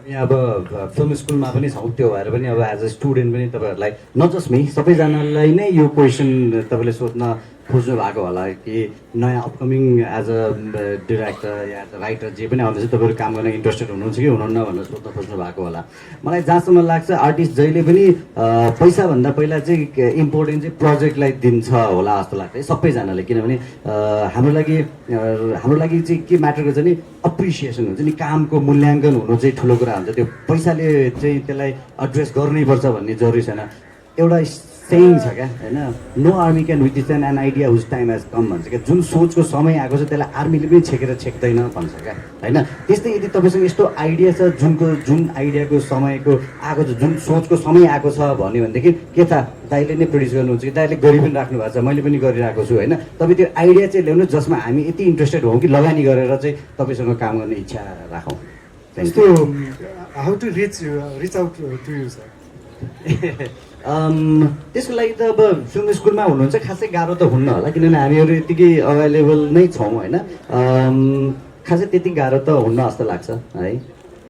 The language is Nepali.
हामी अब फिल्म स्कुलमा पनि छौँ, त्यो भएर पनि अब एज अ स्टुडेन्ट पनि तपाईँहरूलाई नट जस्ट मी सबैजनालाई नै यो क्वेसन तपाईँले सोध्न खोज्नु भएको होला कि नयाँ अपकमिङ एज अ डिरेक्टर या एज अ राइटर जे पनि आउँदैछ तपाईँहरू काम गर्न इन्ट्रेस्टेड हुनुहुन्छ कि हुनुहुन्न भनेर सोध्न खोज्नु भएको होला। मलाई जहाँसम्म लाग्छ आर्टिस्ट जहिले पनि पैसाभन्दा पहिला चाहिँ इम्पोर्टेन्ट चाहिँ प्रोजेक्टलाई दिन्छ होला जस्तो लाग्छ है सबैजनाले, किनभने हाम्रो लागि चाहिँ के म्याटर गर्छ नि अप्रिसिएसन हुन्छ नि, कामको मूल्याङ्कन हुनु चाहिँ ठुलो कुरा हुन्छ। त्यो पैसाले चाहिँ त्यसलाई एड्रेस गर्नैपर्छ भन्ने जरुरी छैन। एउटा सेयिङ छ क्या होइन, no army can withstand an idea whose time has come भन्छ क्या। जुन सोचको समय आएको छ त्यसलाई आर्मीले पनि छेकेर छेक्दैन भन्छ क्या होइन। त्यस्तै यदि तपाईँसँग यस्तो आइडिया छ जुन आइडियाको समयको आएको छ, जुन सोचको समय आएको छ भन्यो भनेदेखि के थाहा दाइले नै प्रड्युस गर्नुहुन्छ कि दाइले गरि पनि राख्नु भएको छ, मैले पनि गरिरहेको छु होइन। तपाईँ त्यो आइडिया चाहिँ ल्याउनु जसमा हामी यति इन्ट्रेस्टेड हौँ कि लगानी गरेर चाहिँ तपाईँसँग काम गर्ने इच्छा राखौँ। त्यस्तो how to reach out to you sir? त्यसको लागि त अब फिल्म स्कुलमा हुनुहुन्छ खासै गाह्रो त हुन्न होला, किनभने हामीहरू यतिकै अभाइलेबल नै छौँ होइन। खासै त्यति गाह्रो त हुन्न जस्तो लाग्छ है।